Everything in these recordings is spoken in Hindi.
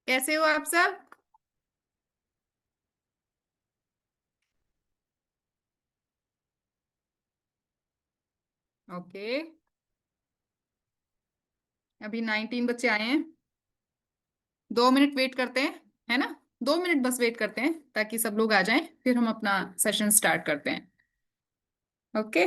कैसे हो आप सब? ओके। अभी 19 बच्चे आए हैं। 2 मिनट वेट करते हैं, है ना? 2 मिनट बस वेट करते हैं ताकि सब लोग आ जाएं, फिर हम अपना सेशन स्टार्ट करते हैं। ओके।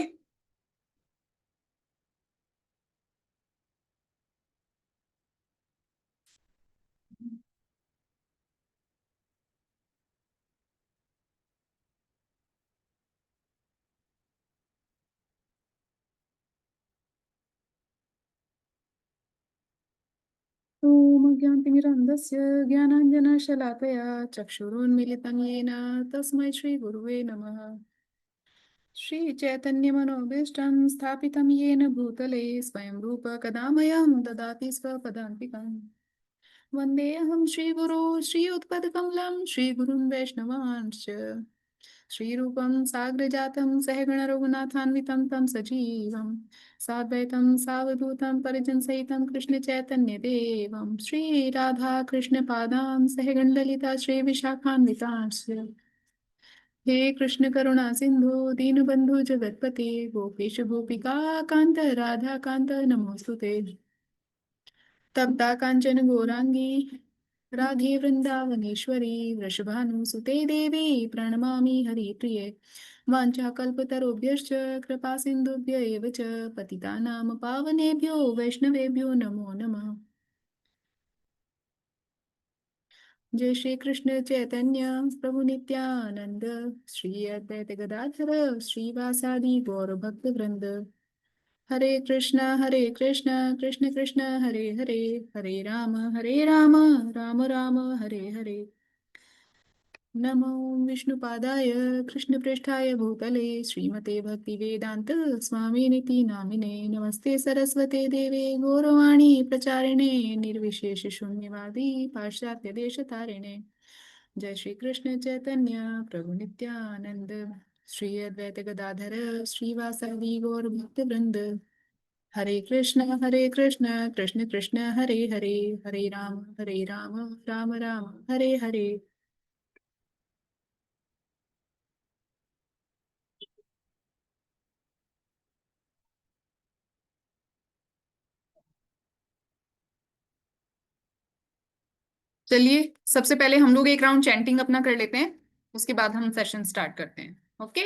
ॐ ज्ञानतिमिरन्धस्य ज्ञानाञ्जनशलाकया चक्षुरुन्मीलितं येन तस्मै श्रीगुरुवे नमः। श्रीचैतन्यमनोभीष्टं स्थापितं येन भूतले स्वयं रूप कदा मह्यं ददाति स्वपदान्तिकम्। वन्देऽहं श्रीगुरो श्रीयुतपदकमलं श्रीगुरुन् वैष्णवांश्च श्रीरूपं साग्रजातं सहगण रघुनाथान्वितं तं सजीवं साद्वैतं सावधूतं परिजनसहितं कृष्णचैतन्यदेवं श्रीराधाकृष्णपादां सहगण ललिता श्रीविशाखान्वितांश्च। हे कृष्ण करुणा सिंधु दीनबंधु जगतपते गोपेश गोपिका कांत राधा कांत नमोस्तुते। तप्ता कांचन गौरांगी राधे वृंदावनेश्वरी वृषभानुसुते देवी प्रणमामि हरिप्रिये। वाञ्छाकल्पतरुभ्यश्च कृपा सिन्धुभ्य एव च पतितानां पावनेभ्यो वैष्णवेभ्यो नमो नमः। जय श्री कृष्ण चैतन्य प्रभु नित्यानंद श्री अद्वैत गदाधर श्रीवासादि गौर भक्त वृंद। हरे कृष्ण कृष्ण कृष्ण हरे हरे हरे राम राम राम हरे हरे। नमो विष्णुपादाय कृष्णपृष्ठाय भूतले श्रीमते भक्तिवेदान्त स्वामिनिति नामिने नमस्ते सरस्वते देवे गौरवाणी प्रचारिणे निर्विशेष शून्यवादी पाश्चात्य देशतारिणे। जय श्री कृष्ण चैतन्य प्रभु नित्यानंद श्री अद्वैत गदाधर श्रीवासादि गौर भक्त वृंद। हरे कृष्ण कृष्ण कृष्ण हरे हरे हरे राम राम राम हरे हरे। चलिए, सबसे पहले हम लोग एक राउंड चैंटिंग अपना कर लेते हैं, उसके बाद हम सेशन स्टार्ट करते हैं। ओके।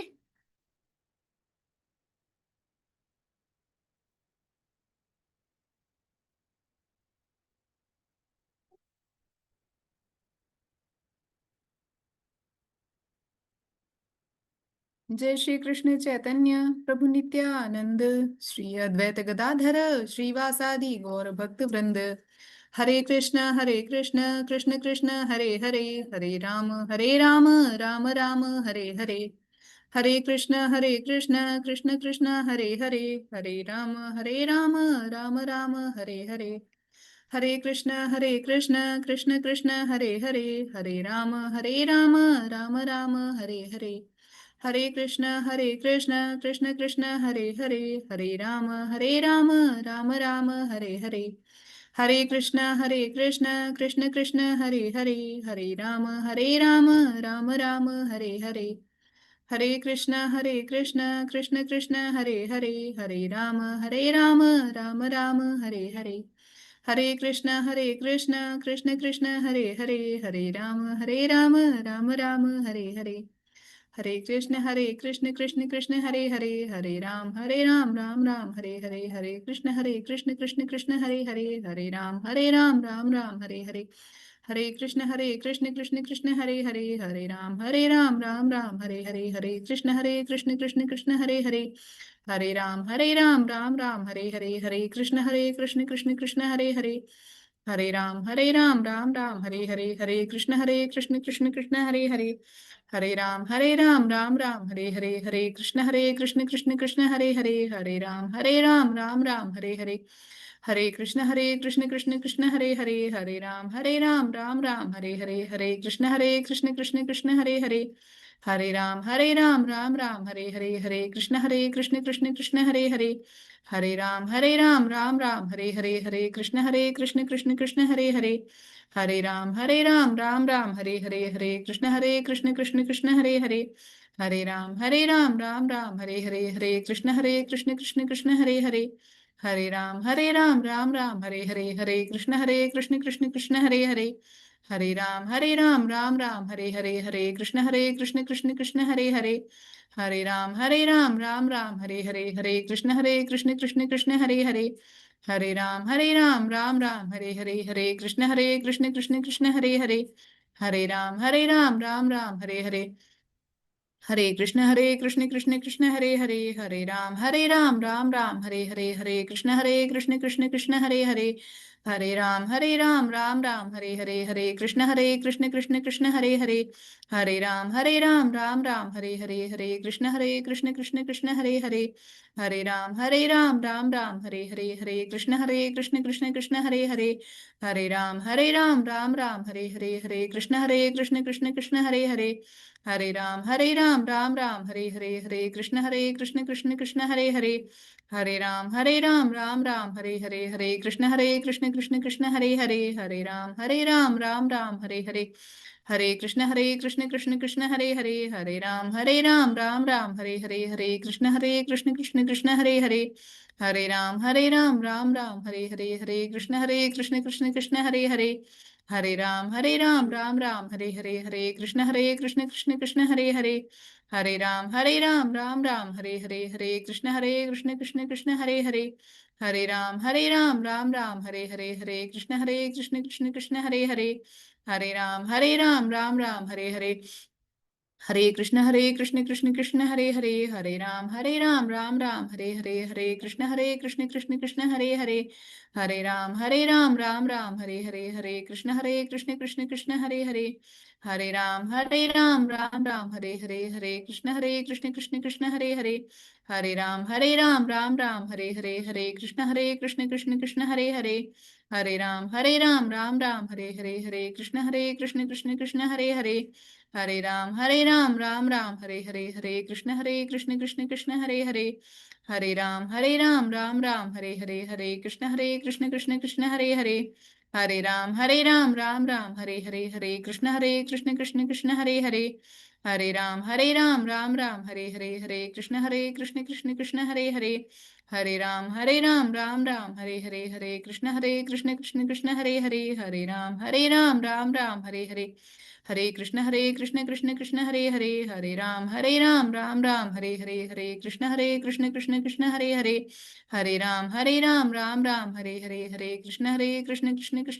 जय श्री कृष्ण चैतन्य प्रभु नित्यानंद श्री अद्वैत गदाधर श्रीवासादि गौर भक्त वृंद। हरे कृष्ण कृष्ण कृष्ण हरे हरे राम राम राम हरे हरे। हरे कृष्ण कृष्ण कृष्ण हरे राम राम राम हरे हरे। हरे कृष्ण कृष्ण कृष्ण हरे राम राम हरे हरे। हरे कृष्ण कृष्ण कृष्ण हरे राम हरे हरे। हरे कृष्ण कृष्ण कृष्ण हरे राम राम हरे हरे। हरे कृष्ण कृष्ण कृष्ण हरे राम हरे हरे। हरे कृष्ण कृष्ण कृष्ण हरे राम राम हरे हरे। हरे कृष्ण कृष्ण कृष्ण हरे राम हरे कृष्ण कृष्ण कृष्ण हरे राम हरे। हरे कृष्ण कृष्ण कृष्ण हरे राम हरे कृष्ण कृष्ण कृष्ण हरे राम हरे कृष्ण कृष्ण कृष्ण हरे राम हरे कृष्ण कृष्ण कृष्ण हरे राम हरे कृष्ण कृष्ण कृष्ण हरे कृष्ण कृष्ण कृष्ण हरे राम राम राम हरे कृष्ण कृष्ण कृष्ण हरे राम राम राम हरे हरे, हरे कृष्ण कृष्ण कृष्ण हरे हरे, हरे राम राम हरे हरे, हरे कृष्ण कृष्ण कृष्ण हरे हरे, हरे राम राम हरे हरे, हरे कृष्ण कृष्ण हरे हरे, राम राम हरे हरे, हरे कृष्ण कृष्ण कृष्ण हरे हरे, हरे राम हरे हरे, हरे कृष्ण कृष्ण हरे हरे, राम राम हरे हरे, हरे कृष्ण कृष्ण कृष्ण हरे हरे, राम राम हरे हरे, हरे कृष्ण कृष्ण कृष्ण हरे हरे, राम राम हरे हरे, हरे कृष्ण कृष्ण कृष्ण हरे हरे, राम राम हरे हरे, हरे कृष्ण कृष्ण कृष्ण हरे हरे, हरे राम राम हरे हरे, हरे कृष्ण कृष्ण कृष्ण हरे हरे, राम राम हरे हरे, हरे कृष्ण कृष्ण कृष्ण हरे हरे, राम राम हरे हरे, हरे कृष्ण कृष्ण कृष्ण हरे हरे, राम राम हरे हरे, हरे कृष्ण कृष्ण कृष्ण हरे हरे, राम राम हरे हरे, हरे कृष्ण कृष्ण कृष्ण हरे हरे, राम राम हरे हरे, हरे कृष्ण कृष्ण कृष्ण हरे हरे, राम राम हरे हरे, हरे कृष्ण कृष्ण कृष्ण हरे हरे, राम राम हरे हरे, हरे कृष्ण कृष्ण कृष्ण हरे हरे, राम राम हरे हरे, हरे कृष्ण कृष्ण कृष्ण हरे हरे, राम राम हरे हरे, हरे कृष्ण कृष्ण कृष्ण हरे हरे, राम राम हरे हरे, हरे कृष्ण कृष्ण कृष्ण हरे हरे, राम राम हरे हरे, हरे कृष्ण कृष्ण कृष्ण हरे हरे, राम राम हरे हरे, हरे कृष्ण कृष्ण कृष्ण हरे हरे, राम राम हरे हरे, हरे कृष्ण कृष्ण कृष्ण हरे हरे, राम राम हरे हरे, हरे कृष्ण कृष्ण कृष्ण हरे हरे, राम राम हरे हरे, हरे कृष्ण कृष्ण कृष्ण हरे हरे, राम राम हरे हरे, हरे कृष्ण कृष्ण कृष्ण हरे हरे, राम राम हरे हरे, हरे कृष्ण कृष्ण कृष्ण हरे हरे, राम राम हरे हरे, हरे कृष्ण कृष्ण कृष्ण हरे हरे, राम राम हरे हरे, हरे कृष्ण कृष्ण कृष्ण हरे हरे, राम राम हरे हरे, हरे कृष्ण कृष्ण कृष्ण हरे हरे, राम राम हरे हरे, हरे कृष्ण कृष्ण कृष्ण हरे हरे, राम राम हरे हरे, हरे कृष्ण कृष्ण कृष्ण हरे हरे, राम राम हरे हरे, हरे कृष्ण कृष्ण कृष्ण हरे हरे, राम राम हरे हरे, हरे कृष्ण कृष्ण कृष्ण हरे हरे, राम राम हरे हरे, हरे कृष्ण कृष्ण कृष्ण हरे हरे, राम राम हरे हरे, हरे कृष्ण कृष्ण कृष्ण हरे हरे, राम राम हरे हरे, हरे कृष्ण कृष्ण कृष्ण हरे हरे, राम राम हरे हरे, हरे कृष्ण कृष्ण कृष्ण हरे हरे, राम राम हरे हरे, हरे कृष्ण कृष्ण कृष्ण हरे हरे, राम हरे हरे, हरे कृष्ण कृष्ण कृष्ण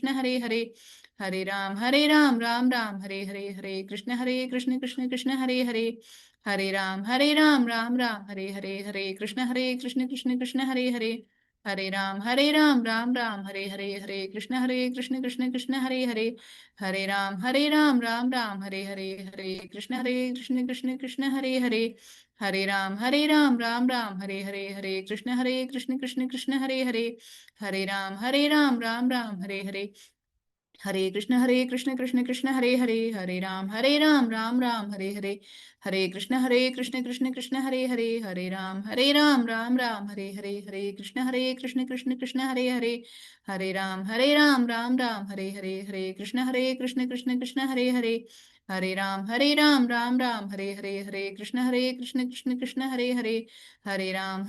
हरे हरे, राम हरे हरे, हरे कृष्ण कृष्ण कृष्ण हरे हरे, राम राम हरे हरे, हरे कृष्ण कृष्ण कृष्ण हरे हरे, राम राम हरे हरे, हरे कृष्ण कृष्ण कृष्ण हरे हरे, राम राम हरे हरे, हरे कृष्ण कृष्ण कृष्ण हरे हरे, राम राम हरे हरे, हरे कृष्ण कृष्ण कृष्ण हरे हरे, राम राम हरे हरे, हरे कृष्ण कृष्ण कृष्ण हरे हरे, राम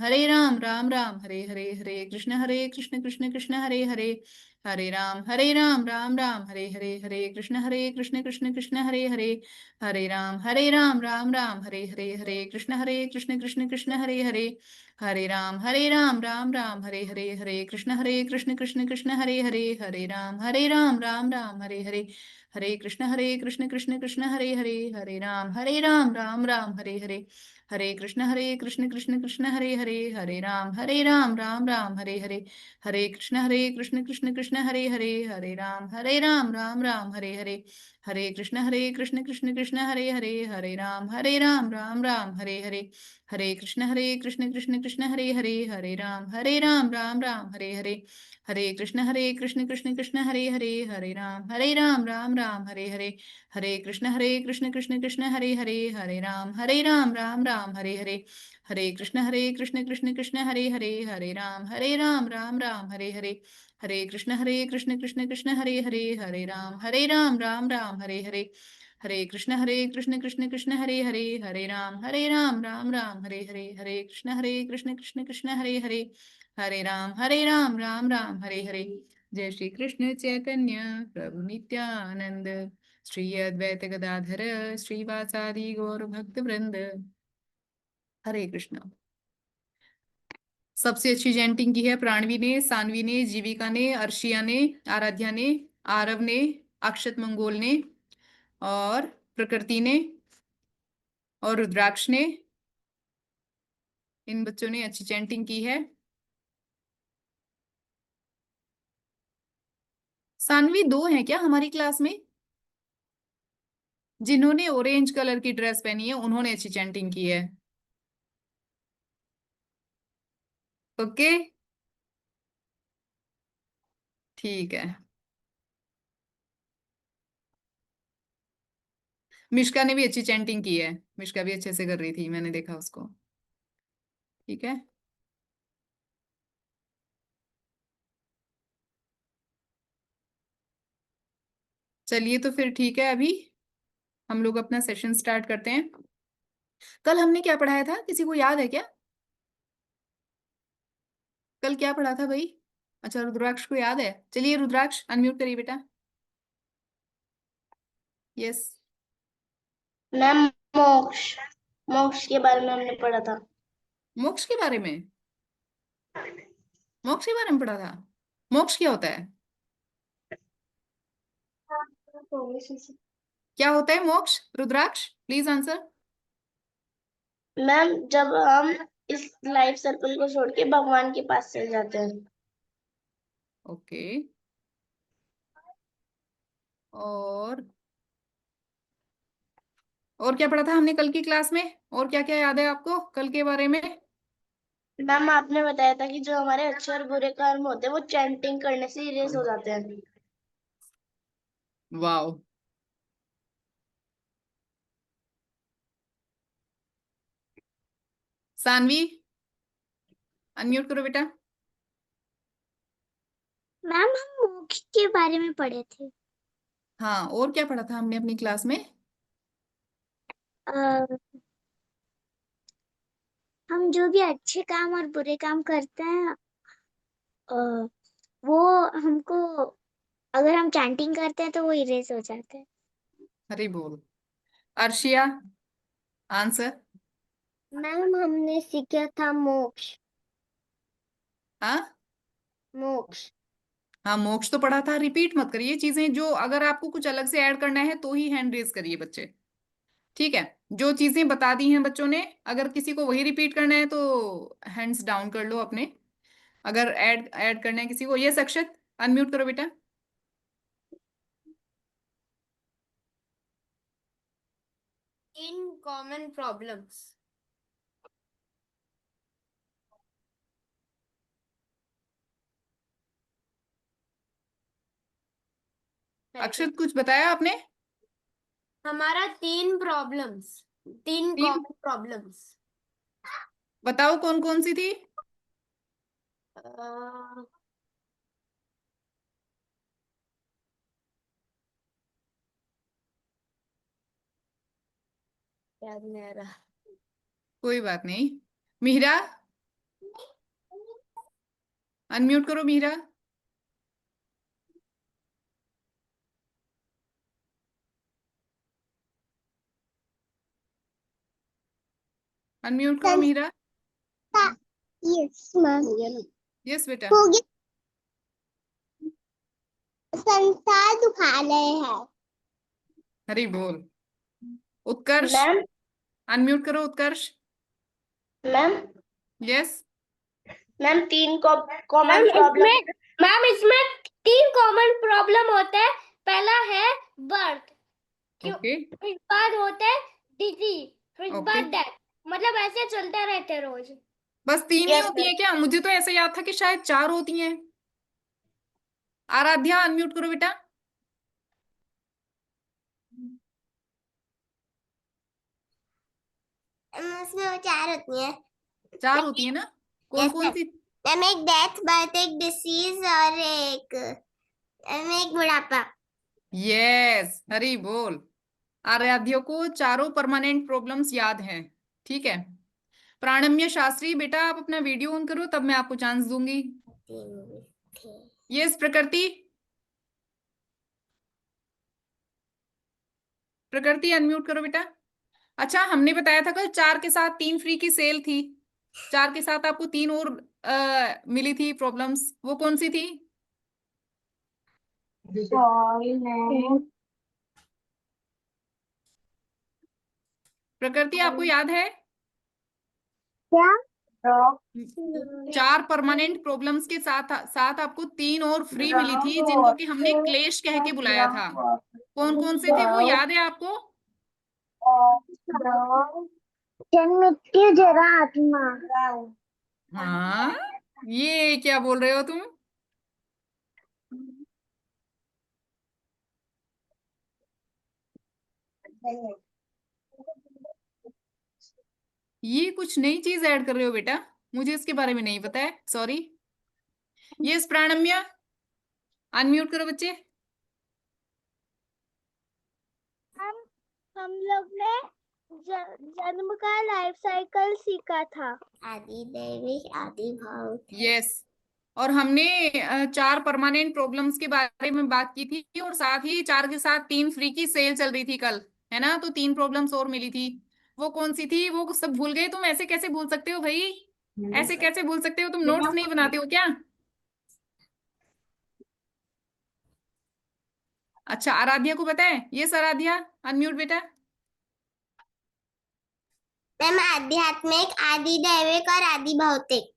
राम हरे हरे, हरे कृष्ण कृष्ण कृष्ण हरे हरे, राम राम हरे हरे, हरे कृष्ण कृष्ण कृष्ण हरे हरे, राम राम हरे हरे, हरे कृष्ण कृष्ण कृष्ण हरे हरे, राम राम हरे हरे, हरे कृष्ण कृष्ण कृष्ण हरे हरे, राम राम हरे हरे, हरे कृष्ण कृष्ण कृष्ण हरे हरे, राम राम हरे हरे, हरे कृष्ण कृष्ण कृष्ण हरे हरे, हरे राम राम हरे हरे, हरे कृष्ण कृष्ण कृष्ण हरे हरे, हरे राम राम हरे हरे, हरे कृष्ण कृष्ण कृष्ण हरे हरे, हरे राम हरे हरे, हरे कृष्ण कृष्ण कृष्ण हरे हरे, हरे राम हरे हरे, हरे कृष्ण कृष्ण कृष्ण हरे हरे, हरे राम हरे हरे, हरे कृष्ण कृष्ण कृष्ण हरे हरे, हरे राम हरे हरे, हरे कृष्ण कृष्ण कृष्ण हरे हरे, हरे राम हरे हरे, हरे कृष्ण कृष्ण कृष्ण हरे हरे, हरे राम हरे हरे, हरे कृष्ण कृष्ण कृष्ण हरे हरे, हरे राम हरे हरे, हरे कृष्ण कृष्ण कृष्ण हरे हरे, हरे राम हरे हरे। जय श्री कृष्ण चैतन्य प्रभु नित्यानंद, श्री अद्वैत गदाधर श्रीवासादि गौर भक्त वृंद। हरे कृष्ण। सबसे अच्छी चैंटिंग की है प्राणवी ने, सानवी ने, जीविका ने, अर्शिया ने, आराध्या ने, आरव ने, अक्षत मंगोल ने, और प्रकृति ने, और रुद्राक्ष ने। इन बच्चों ने अच्छी चैंटिंग की है। सानवी दो हैं क्या हमारी क्लास में? जिन्होंने ऑरेंज कलर की ड्रेस पहनी है उन्होंने अच्छी चैंटिंग की है। ओके, ठीक है। मिश्का ने भी अच्छी चैंटिंग की है, मिश्का भी अच्छे से कर रही थी, मैंने देखा उसको। ठीक है, चलिए तो फिर ठीक है, अभी हम लोग अपना सेशन स्टार्ट करते हैं। कल हमने क्या पढ़ाया था, किसी को याद है क्या? कल क्या पढ़ा था भाई? अच्छा, रुद्राक्ष को याद है। चलिए रुद्राक्ष अनम्यूट करिए बेटा। यस। मैम, मोक्ष मोक्ष के बारे में हमने पढ़ा था। मोक्ष के बारे में? मोक्ष के बारे में पढ़ा था? मोक्ष क्या होता है? क्या होता है मोक्ष? रुद्राक्ष प्लीज आंसर। मैम, जब हम इस लाइफ सर्कल को छोड़ के भगवान के पास चले जाते हैं। ओके, और और क्या पढ़ा था हमने कल की क्लास में? और क्या क्या याद है आपको कल के बारे में? मैम, आपने बताया था कि जो हमारे अच्छे और बुरे कर्म होते हैं वो चैंटिंग करने से इरेज हो जाते हैं। वाओ। सानवी अनम्यूट करो बेटा। मैम, हम मोक्ष के बारे में पढ़े थे। हाँ, और क्या पढ़ा था हमने अपनी क्लास में? हम जो भी अच्छे काम और बुरे काम करते हैं, अ, वो हमको, अगर हम चैंटिंग करते हैं तो वो इरेज हो जाते हैं। हरी बोल। अर्शिया आंसर। मैम, हमने सीखा था मोक्ष। हाँ मोक्ष। हाँ, मोक्ष तो पढ़ा था। रिपीट मत करिए चीजें, जो अगर आपको कुछ अलग से ऐड करना है तो ही हैंड रेज करिए बच्चे। ठीक है, जो चीजें बता दी हैं बच्चों ने, अगर किसी को वही रिपीट करना है तो हैंड्स डाउन कर लो अपने। अगर ऐड ऐड करना है किसी को। ये अक्षत अनम्यूट करो बेटा। In common problems. अक्षत कुछ बताया आपने? हमारा तीन तीन? Common problems. बताओ कौन कौन सी थी? याद नहीं आ रहा। कोई बात नहीं। मीरा अनम्यूट करो मीरा। अनम्यूट करो मीरा। Yes ma'am. यस बेटा। हो गया। संसार दुखा रहे हैं। हरी बोल। उत्कर्ष मैम, अनम्यूट करो उत्कर्ष। मैम यस मैम तीन कॉमन प्रॉब्लम। मैम इसमें 3 कॉमन प्रॉब्लम होते हैं। पहला है बर्थ, ओके फिर बाद होते हैं डिजीज, फिर ओके बाद डेथ। मतलब ऐसे चलते रहते रोज। बस 3 ही Yes, होती sir. है क्या? मुझे तो ऐसा याद था कि शायद 4 होती हैं। आराध्या अनम्यूट करो बेटा। उसमें वो 4 होती है। 4 होती है ना? कौन Yes, कौन sir. सी? मैम एक डेथ, बर्थ, एक डिसीज और एक बुढ़ापा। यस हरी बोल। आराध्या को चारों परमानेंट प्रॉब्लम्स याद हैं। ठीक है। प्राणम्य शास्त्री बेटा आप अपना वीडियो ऑन करो, तब मैं आपको चांस दूंगी। यस प्रकृति। प्रकृति अनम्यूट करो बेटा। अच्छा हमने बताया था कल 4 के साथ 3 फ्री की सेल थी। 4 के साथ आपको 3 और मिली थी प्रॉब्लम्स, वो कौन सी थी? प्रकृति आपको याद है? क्या? 4 परमानेंट प्रॉब्लम्स के साथ साथ आपको 3 और फ्री मिली थी, जिनको कि हमने क्लेश कह के बुलाया था। कौन कौन से थे वो याद है आपको? जन्म मृत्यु जरा आत्मा। हाँ ये क्या बोल रहे हो तुम? ये कुछ नई चीज ऐड कर रहे हो बेटा, मुझे इसके बारे में नहीं पता है, सॉरी। यस प्राणम्य अनम्यूट करो बच्चे। हम लोग ने जन्म का लाइफ साइकिल सीखा था। आदि दैविक आदि भाव। यस और हमने 4 परमानेंट प्रॉब्लम्स के बारे में बात की थी, और साथ ही 4 के साथ 3 फ्री की सेल चल रही थी कल, है ना? तो 3 प्रॉब्लम्स और मिली थी। वो कौन सी थी? वो सब भूल गए तुम? ऐसे कैसे भूल सकते हो भाई? ऐसे कैसे भूल सकते हो? तुम नोट्स नहीं बनाते हो क्या? अच्छा आराध्या को पता है? यस आराध्या अनम्यूट बेटा। मैम आध्यात्मिक, आदि दैविक और आदि भौतिक।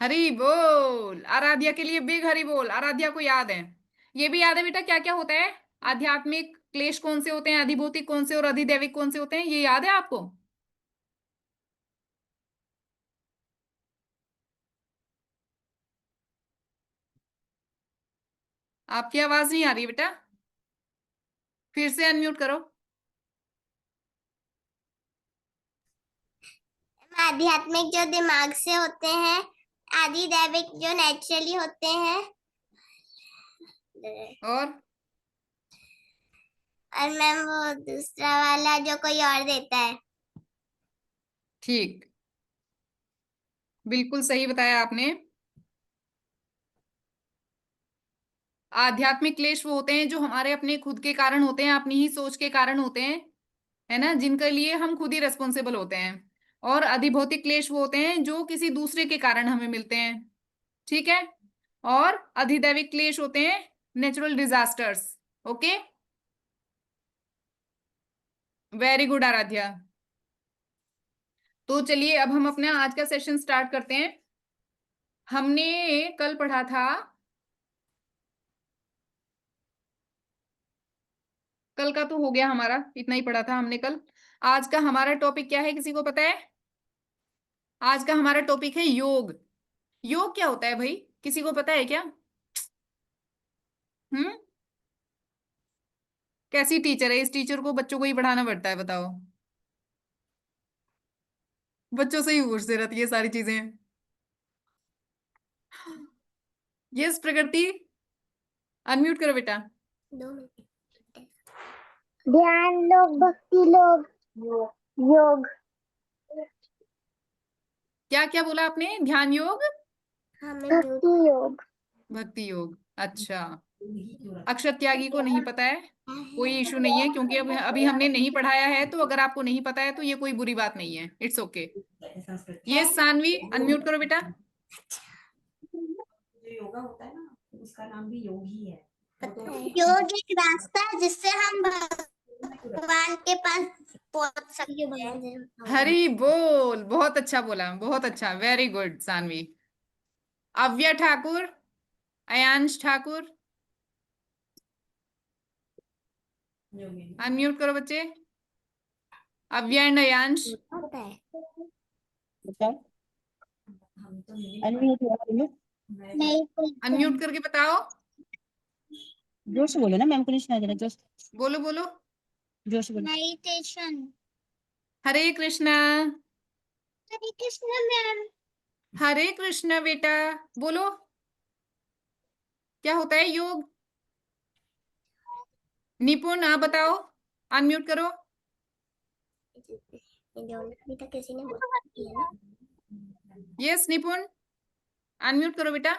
हरी बोल। आराध्या के लिए बिग हरी बोल। आराध्या को याद है। ये भी याद है बेटा क्या क्या होता है? आध्यात्मिक क्लेश कौन से होते हैं, अधिभौतिक कौन से और अधिदैविक कौन से होते हैं, ये याद है आपको? आपकी आवाज नहीं आ रही बेटा, फिर से अनम्यूट करो। आध्यात्मिक जो दिमाग से होते हैं, आदि दैविक जो नेचुरली होते हैं, और मैम वो दूसरा वाला जो कोई और देता है। ठीक, बिल्कुल सही बताया आपने। आध्यात्मिक क्लेश वो होते हैं जो हमारे अपने खुद के कारण होते हैं, अपनी ही सोच के कारण होते हैं, है ना, जिनके लिए हम खुद ही रेस्पॉन्सिबल होते हैं। और अधिभौतिक क्लेश वो होते हैं जो किसी दूसरे के कारण हमें मिलते हैं। ठीक है। और अधिदैविक क्लेश होते हैं natural disasters. Okay very good Aradhya. तो चलिए अब हम अपना आज का सेशन स्टार्ट करते हैं। हमने कल पढ़ा था, कल का तो हो गया हमारा, इतना ही पढ़ा था हमने कल। आज का हमारा टॉपिक क्या है, किसी को पता है? आज का हमारा टॉपिक है योग। योग क्या होता है भाई, किसी को पता है क्या? हम्म। कैसी टीचर है, इस टीचर को बच्चों को ही पढ़ाना पड़ता है, बताओ। बच्चों से ही पूछते रहती है सारी चीजें। यस प्रकृति अनम्यूट करो बेटा। 2 मिनट। ध्यान लोग, भक्ति लोग, योग। क्या क्या बोला आपने? ध्यान योग, भक्ति योग। भक्ति योग। अच्छा अक्षर त्यागी को नहीं पता है, कोई इशू नहीं है, क्योंकि अब अभी हमने नहीं पढ़ाया है, तो अगर आपको नहीं पता है तो ये कोई बुरी बात नहीं है, इट्स ओके। ये सानवी अनम्यूट करो बेटा। जो योगा होता है ना, उसका नाम भी योग ही है। योग एक रास्ता है जिससे हम भगवान के पास पहुंच सकते हैं। हरी बोल, बहुत अच्छा बोला, बहुत अच्छा, very good Saanvi. अव्या Thakur, Ayansh Thakur, unmute करो बच्चे। अव्या एंड अयांश, होता है। बताओ, अनम्यूट हुआ बोलो। नहीं अनम्यूट करके बताओ। जोर से बोलो ना, मैम को नहीं सुनाई दे रहा, जोर बोलो बोलो। जोर से बोलो। मेडिटेशन। हरे कृष्णा। हरे कृष्ण मैम। हरे कृष्णा बेटा, बोलो। क्या होता है योग? निपुण आप बताओ, अनम्यूट करो। अभी तक किसी ने बोला नहीं है ना। यस निपुण, अनम्यूट करो बेटा।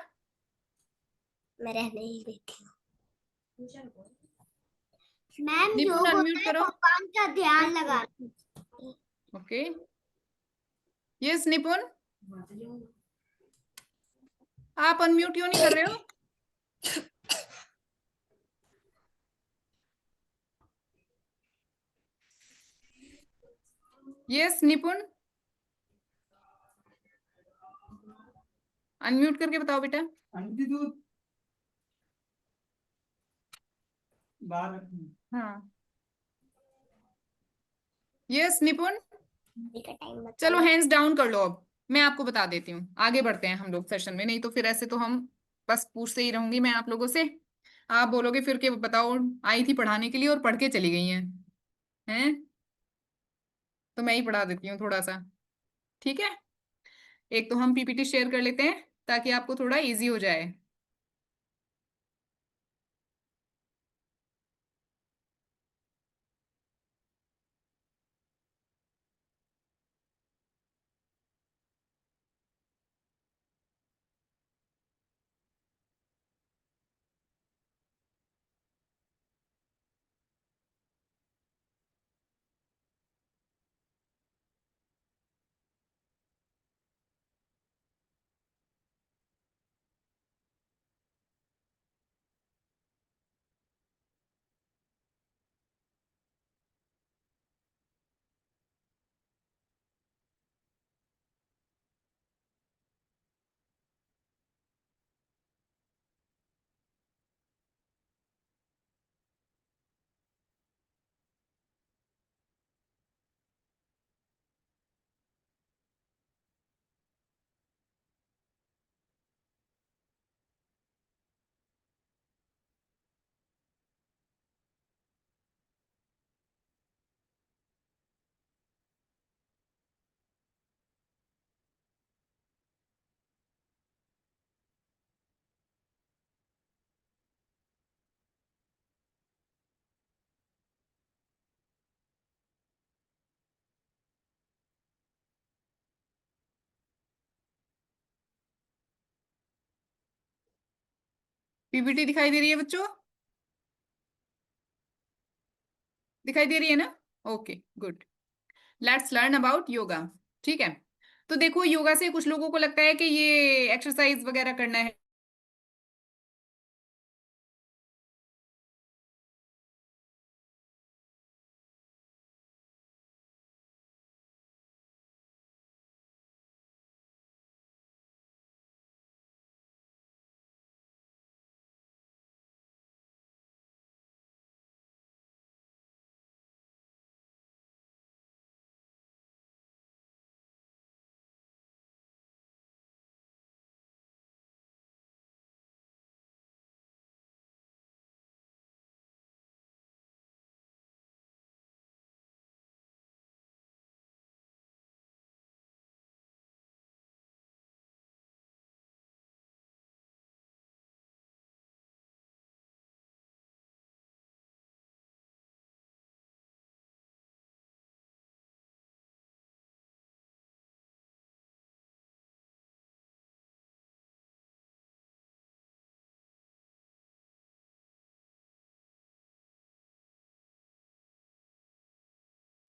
मैं रहने ही देती हूँ। मैम निपुण योग अनम्यूट होता है करो। भगवान का ध्यान लगा। ओके, यस निपुण, आप अनम्यूट क्यों नहीं कर रहे हो? यस निपुण, अनम्यूट करके बताओ बेटा। हाँ, यस निपुण। का टाइम बचा चलो है। हैंड्स डाउन कर लो, अब मैं आपको बता देती हूँ, आगे बढ़ते हैं हम लोग सेशन में, नहीं तो फिर ऐसे तो हम बस पूछते ही रहूंगी मैं आप लोगों से, आप बोलोगे फिर के बताओ आई थी पढ़ाने के लिए और पढ़ के चली गई हैं। तो मैं ही पढ़ा देती हूँ थोड़ा सा, ठीक है। एक तो हम पीपीटी शेयर कर लेते हैं ताकि आपको थोड़ा इजी हो जाए। पीपीटी दिखाई दे रही है बच्चों? दिखाई दे रही है ना? Okay good. Let's learn about yoga, ठीक है। तो देखो योगा से कुछ लोगों को लगता है कि ये एक्सरसाइज वगैरह करना है।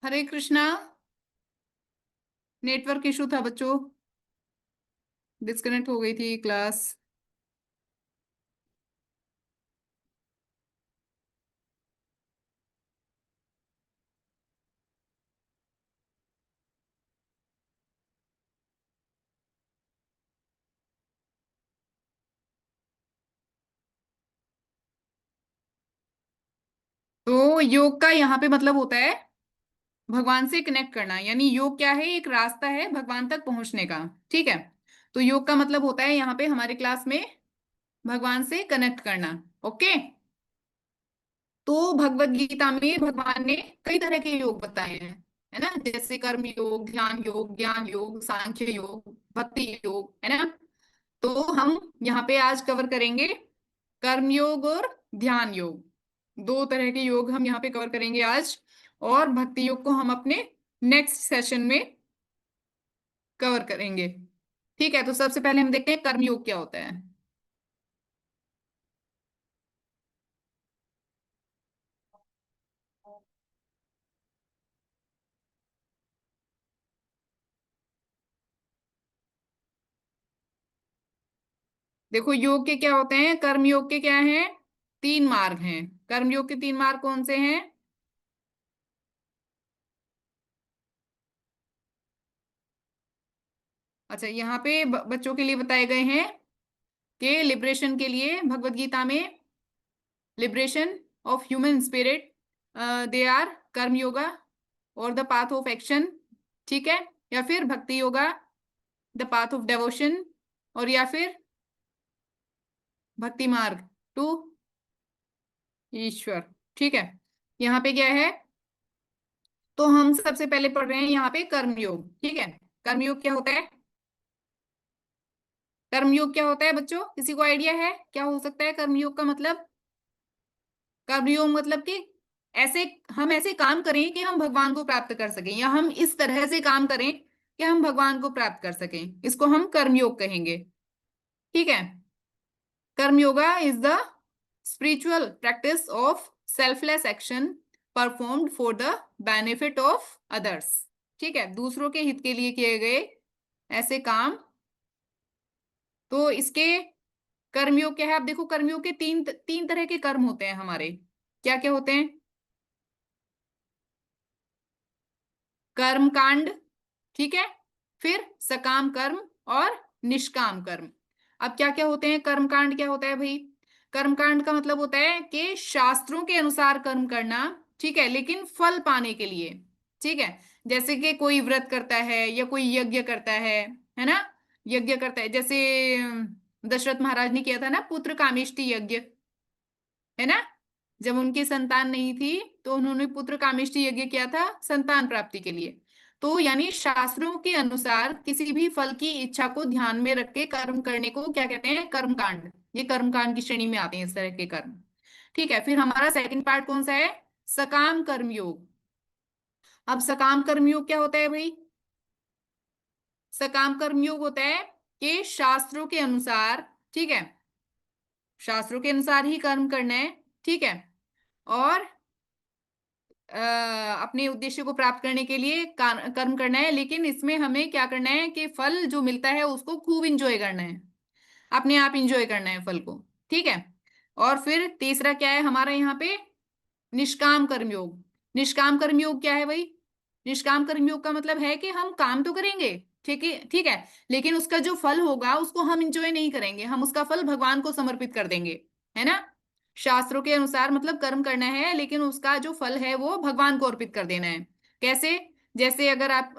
हरे कृष्णा, नेटवर्क इशू था बच्चों, डिस्कनेक्ट हो गई थी क्लास। तो योग का यहाँ पे मतलब होता है भगवान से कनेक्ट करना, यानी योग क्या है, एक रास्ता है भगवान तक पहुंचने का। ठीक है, तो योग का मतलब होता है यहाँ पे हमारे क्लास में भगवान से कनेक्ट करना। ओके, तो भगवत गीता में भगवान ने कई तरह के योग बताए हैं, है ना, जैसे कर्म योग, ध्यान योग, ज्ञान योग, सांख्य योग, भक्ति योग, है ना। तो हम यहाँ पे आज कवर करेंगे कर्म योग और ध्यान योग, दो तरह के योग हम यहाँ पे कवर करेंगे आज, और भक्ति योग को हम अपने नेक्स्ट सेशन में कवर करेंगे। ठीक है, तो सबसे पहले हम देखते हैं कर्म योग क्या होता है। देखो योग के क्या होते हैं, कर्म योग के क्या हैं, तीन मार्ग हैं। कर्म योग के तीन मार्ग कौन से हैं? अच्छा, यहाँ पे बच्चों के लिए बताए गए हैं कि लिबरेशन के लिए भगवत गीता में liberation of human spirit, they are karma yoga और द पाथ ऑफ एक्शन। ठीक है, या फिर भक्ति योगा, द पाथ ऑफ डेवोशन, और या फिर भक्ति मार्ग टू ईश्वर। ठीक है, यहाँ पे क्या है, तो हम सबसे पहले पढ़ रहे हैं यहाँ पे कर्मयोग। ठीक है, कर्मयोग क्या होता है? कर्मयोग क्या होता है बच्चों, किसी को आइडिया है क्या हो सकता है कर्मयोग का मतलब? कर्मयोग मतलब कि ऐसे हम ऐसे काम करें कि हम भगवान को प्राप्त कर सकें, या हम इस तरह से काम करें कि हम भगवान को प्राप्त कर सकें, इसको हम कर्मयोग कहेंगे। ठीक है, कर्म yoga is the spiritual practice of selfless action performed for the benefit of others. ठीक है, दूसरों के हित के लिए किए गए ऐसे काम। तो इसके कर्मयोग क्या है, आप देखो कर्मयोग के तीन तीन तरह के कर्म होते हैं हमारे। क्या क्या होते हैं? कर्म कांड, ठीक है, फिर सकाम कर्म और निष्काम कर्म। अब क्या क्या होते हैं कर्म कांड, क्या होता है भाई? कर्म कांड का मतलब होता है कि शास्त्रों के अनुसार कर्म करना, ठीक है, लेकिन फल पाने के लिए। ठीक है, जैसे कि कोई व्रत करता है या कोई यज्ञ करता है ना, यज्ञ करता है, जैसे दशरथ महाराज ने किया था ना पुत्र कामेष्टि यज्ञ, है ना। जब उनकी संतान नहीं थी तो उन्होंने पुत्र कामेष्टि यज्ञ किया था संतान प्राप्ति के लिए। तो यानी शास्त्रों के अनुसार किसी भी फल की इच्छा को ध्यान में रख के कर्म करने को क्या कहते हैं, कर्मकांड। ये कर्मकांड की श्रेणी में आते हैं इस तरह के कर्म। ठीक है, फिर हमारा सेकंड पार्ट कौन सा है, सकाम कर्मयोग। अब सकाम कर्मयोग क्या होता है भाई? सकाम कर्मयोग होता है कि शास्त्रों के अनुसार, ठीक है, शास्त्रों के अनुसार ही कर्म करना है, ठीक है, और अपने उद्देश्य को प्राप्त करने के लिए कर्म करना है, लेकिन इसमें हमें क्या करना है कि फल जो मिलता है उसको खूब इंजॉय करना है, अपने आप इंजॉय करना है फल को। ठीक है, और फिर तीसरा क्या है हमारा यहाँ पे, निष्काम कर्मयोग। निष्काम कर्मयोग क्या है भाई? निष्काम कर्मयोग का मतलब है कि हम काम तो करेंगे, ठीक है, ठीक है, लेकिन उसका जो फल होगा उसको हम इंजॉय नहीं करेंगे, हम उसका फल भगवान को समर्पित कर देंगे, है ना। शास्त्रों के अनुसार मतलब कर्म करना है, लेकिन उसका जो फल है वो भगवान को अर्पित कर देना है। कैसे? जैसे अगर आप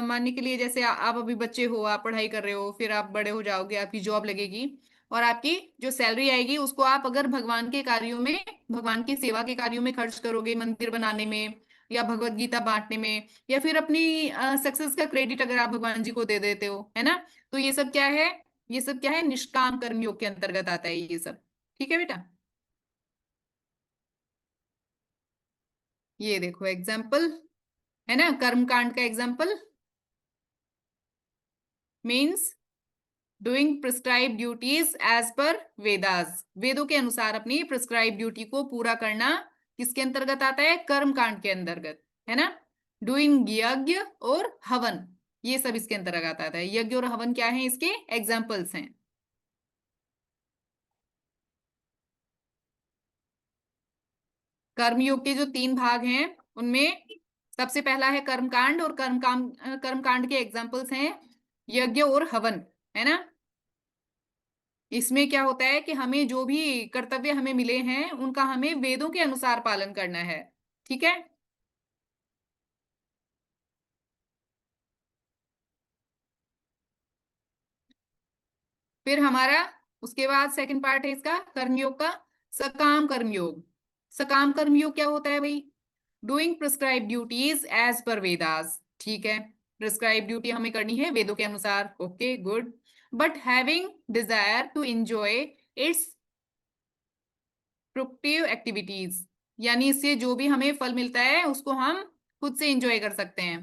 मानने के लिए, जैसे आप अभी बच्चे हो, आप पढ़ाई कर रहे हो, फिर आप बड़े हो जाओगे, आपकी जॉब लगेगी, और आपकी जो सैलरी आएगी उसको आप अगर भगवान के कार्यों में, भगवान की सेवा के कार्यों में खर्च करोगे, मंदिर बनाने में या भगवत गीता बांटने में, या फिर अपनी सक्सेस का क्रेडिट अगर आप भगवान जी को दे देते हो, है ना। तो ये सब क्या है, ये सब क्या है, निष्काम कर्मयोग के अंतर्गत आता है ये सब। ठीक है बेटा, ये देखो एग्जाम्पल, है ना, कर्म कांड का example means doing prescribe duties as per Vedas. वेदों के अनुसार अपनी प्रिस्क्राइब ड्यूटी को पूरा करना किसके अंतर्गत आता है, कर्म कांड के अंतर्गत, है ना। डूइंग यज्ञ और हवन, ये सब इसके अंतर्गत आता है। यज्ञ और हवन क्या है, इसके एग्जाम्पल्स हैं। कर्मयोग के जो तीन भाग हैं उनमें सबसे पहला है कर्मकांड, और कर्मकांड के एग्जाम्पल्स हैं यज्ञ और हवन, है ना। इसमें क्या होता है कि हमें जो भी कर्तव्य हमें मिले हैं उनका हमें वेदों के अनुसार पालन करना है। ठीक है। फिर हमारा उसके बाद सेकंड पार्ट है इसका कर्मयोग का, सकाम कर्मयोग। सकाम कर्मयोग क्या होता है भाई? Doing prescribe duties as per Vedas. ठीक है, प्रिस्क्राइब ड्यूटी हमें करनी है वेदों के अनुसार। Okay good. But having desire to enjoy its productive activities, यानी इससे जो भी हमें फल मिलता है उसको हम खुद से एंजॉय कर सकते हैं।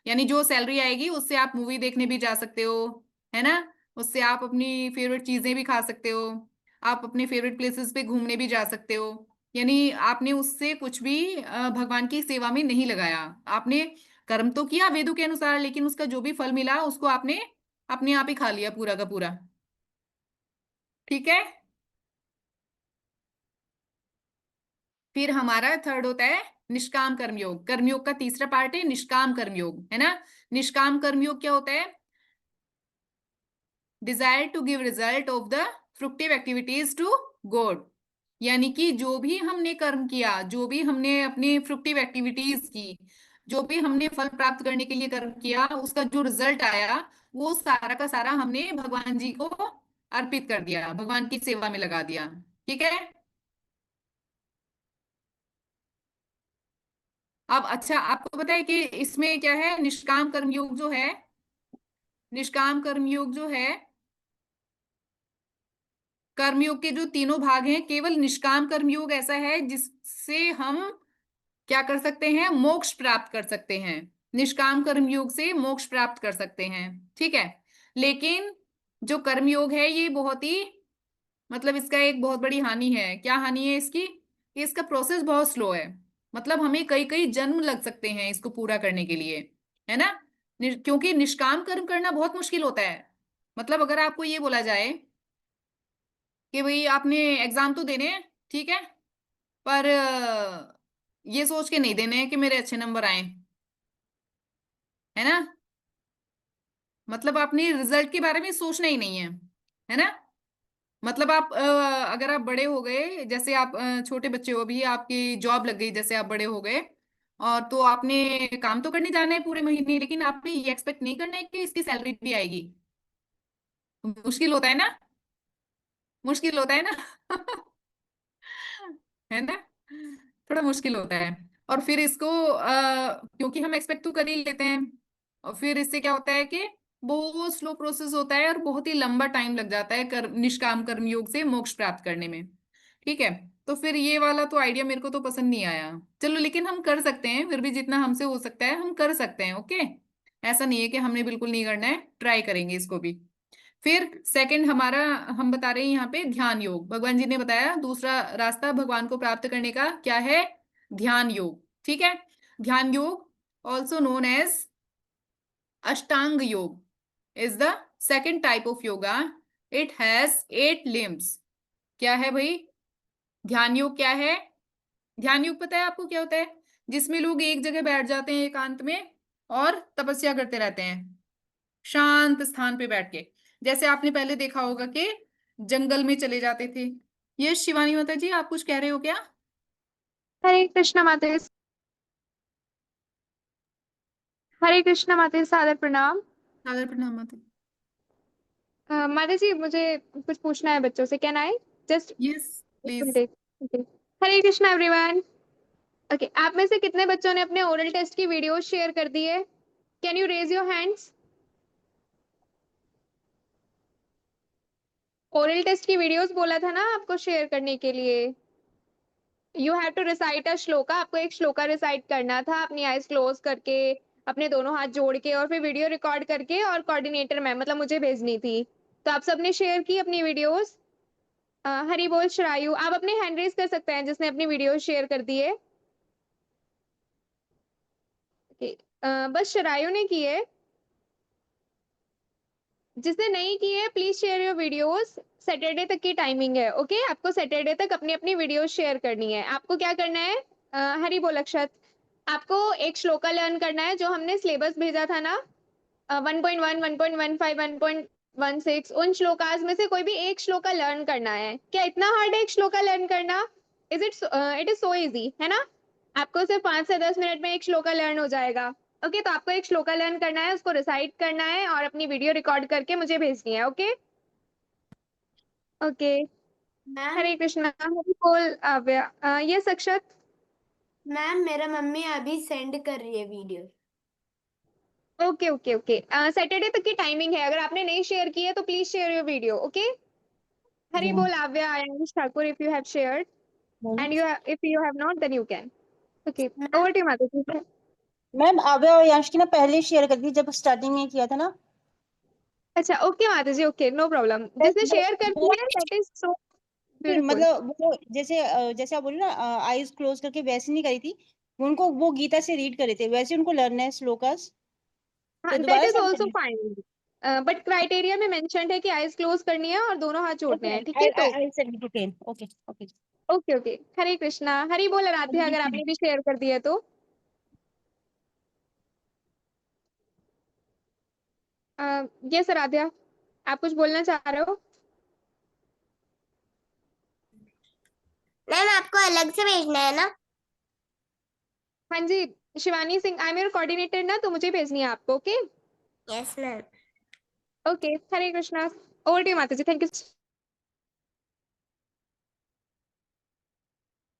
यानी जो सैलरी आएगी उससे आप मूवी देखने भी जा सकते हो, है ना? उससे आप अपनी फेवरेट चीजें भी खा सकते हो, आप अपने फेवरेट प्लेसेस पे घूमने भी जा सकते हो। यानी आपने उससे कुछ भी भगवान की सेवा में नहीं लगाया। आपने कर्म तो किया वेदों के अनुसार, लेकिन उसका जो भी फल मिला उसको आपने अपने आप ही खा लिया पूरा का पूरा। ठीक है। फिर हमारा थर्ड होता है निष्काम कर्मयोग। कर्मयोग का तीसरा पार्ट है निष्काम कर्मयोग, है ना? निष्काम कर्मयोग क्या होता है? Desire to give result of the fruitive activities to God. यानी कि जो भी हमने कर्म किया, जो भी हमने अपनी फ्रुक्टिव एक्टिविटीज की, जो भी हमने फल प्राप्त करने के लिए कर्म किया, उसका जो रिजल्ट आया वो सारा का सारा हमने भगवान जी को अर्पित कर दिया, भगवान की सेवा में लगा दिया। ठीक है। अब अच्छा, आपको पता है कि इसमें क्या है? निष्काम कर्मयोग जो है, निष्काम कर्मयोग जो है, कर्मयोग के जो तीनों भाग हैं, केवल निष्काम कर्मयोग ऐसा है जिससे हम क्या कर सकते हैं? मोक्ष प्राप्त कर सकते हैं। निष्काम कर्मयोग से मोक्ष प्राप्त कर सकते हैं। ठीक है। लेकिन जो कर्मयोग है ये बहुत ही, मतलब इसका एक बहुत बड़ी हानि है। क्या हानि है इसकी? कि इसका प्रोसेस बहुत स्लो है। मतलब हमें कई कई जन्म लग सकते हैं इसको पूरा करने के लिए, है ना? क्योंकि निष्काम कर्म करना बहुत मुश्किल होता है। मतलब अगर आपको ये बोला जाए कि भाई आपने एग्जाम तो देने हैं, ठीक है, पर ये सोच के नहीं देने हैं कि मेरे अच्छे नंबर आए, है ना? मतलब आपने रिजल्ट के बारे में सोचना ही नहीं है ना? मतलब आप अगर आप बड़े हो गए, जैसे आप छोटे बच्चे हो, अभी आपकी जॉब लग गई, जैसे आप बड़े हो गए, और तो आपने काम तो करने जाना है पूरे महीने, लेकिन आपने ये एक्सपेक्ट नहीं करना है कि इसकी सैलरी भी आएगी। मुश्किल होता है ना? मुश्किल होता है ना? है ना? थोड़ा मुश्किल होता है। और फिर इसको क्योंकि हम एक्सपेक्ट तो कर ही लेते हैं, और फिर इससे क्या होता है कि बहुत स्लो प्रोसेस होता है और बहुत ही लंबा टाइम लग जाता है निष्काम कर्म योग से मोक्ष प्राप्त करने में। ठीक है। तो फिर ये वाला तो आइडिया मेरे को तो पसंद नहीं आया। चलो, लेकिन हम कर सकते हैं, फिर भी जितना हमसे हो सकता है हम कर सकते हैं। ओके, ऐसा नहीं है कि हमने बिल्कुल नहीं करना है, ट्राई करेंगे इसको भी। फिर सेकंड हमारा, हम बता रहे हैं यहाँ पे ध्यान योग। भगवान जी ने बताया दूसरा रास्ता भगवान को प्राप्त करने का क्या है? ध्यान योग। ठीक है। ध्यान योग ऑल्सो नोन एज अष्टांग योग is the second type of yoga. It has 8 limbs. क्या है भाई? ध्यान योग क्या है? ध्यान योग पता है आपको क्या होता है? जिसमें लोग एक जगह बैठ जाते हैं एकांत में और तपस्या करते रहते हैं, शांत स्थान पे बैठ के। जैसे आपने पहले देखा होगा कि जंगल में चले जाते थे। ये शिवानी माता जी, आप कुछ कह रहे हो क्या? हरे कृष्णा माता जी। हरे कृष्णा माता जी, सादर प्रणाम। सादर प्रणाम माता। माता जी, मुझे कुछ पूछना है बच्चों से। Can I just yes please. Take? Hare Krishna everyone. Okay, आप में से कितने बच्चों ने अपने ओरल टेस्ट की वीडियो शेयर कर दी है? Can you raise your hands? Oral test की वीडियोस बोला था ना आपको शेयर करने के लिए। You have to recite a shloka. आपको एक श्लोका रिसाइट करना था अपनी आईज क्लोज करके, अपने दोनों हाथ जोड़ के, और फिर वीडियो रिकॉर्ड करके और कोऑर्डिनेटर में, मतलब मुझे भेजनी थी। तो आप सबने शेयर की अपनी वीडियोस? हरी बोल शरायु। आप अपने हैंड रेज कर सकते हैं जिसने अपनी वीडियो शेयर कर दी है। Okay, बस शरायु ने की है। जिसने नहीं की है please share your videos. Saturday तक की टाइमिंग है। ओके, आपको सैटरडे तक अपनी अपनी वीडियो शेयर करनी है। आपको क्या करना है? हरी बोल अक्षत। आपको एक श्लोका लर्न करना है जो हमने सिलेबस भेजा था ना, 1.1, 1.15, 1 6 उन श्लोकास में से कोई भी एक श्लोका लर्न करना है। क्या इतना हार्ड है एक श्लोका लर्न करना? इट इज सो इजी, है ना? आपको सिर्फ 5 से 10 मिनट में एक श्लोका लर्न हो जाएगा। ओके, तो आपको एक श्लोका लर्न करना है, उसको रिसाइट करना है और अपनी वीडियो रिकॉर्ड करके मुझे भेजनी है। Okay okay. मैम हरे कृष्णा, हरि बोल आव्या। यस अक्षत। मैम मेरा मम्मी अभी सेंड कर रही है video. Okay okay okay. Saturday तक की टाइमिंग है, अगर आपने नहीं शेयर की है तो please share your video. Okay, Hari बोल आव्या, Ayush Thakur, if you have shared and if you have not then you can. Okay, over to you माता जी। मैम आव्या और यांश की ना पहले शेयर कर दी जब स्टार्टिंग में किया था ना। अच्छा ओके माता जी, ओके नो प्रॉब्लम। जिसने शेयर कर दी है दैट इज सो ब्यूटीफुल। मतलब वो जैसे जैसे आप बोले ना आईज क्लोज करके वैसे नहीं करी थी। उनको वो गीता से रीड करे थे, वैसे उनको लर्न है श्लोकास। हाँ तो दैट दोबारा इज सेंड आल्सो करना फाइन, बट क्राइटेरिया में मेंशन्ड है कि आईज क्लोज करनी है और दोनों हाथ है। जोड़ने ओके हैं। ठीक है, तो I send it again. Okay okay. Okay okay. Hare Krishna, Hari बोल आराध्या, अगर आपने भी शेयर कर दिया तो। यस आराध्या, आप कुछ बोलना चाह रहे हो? मैम आपको अलग से भेजना है ना? हाँ जी, Shivani Singh, I am your coordinator ना, तो मुझे भेजनी है आपको। Okay yes ma'am. Okay. Hare Krishna, over to you माता जी। Thank you.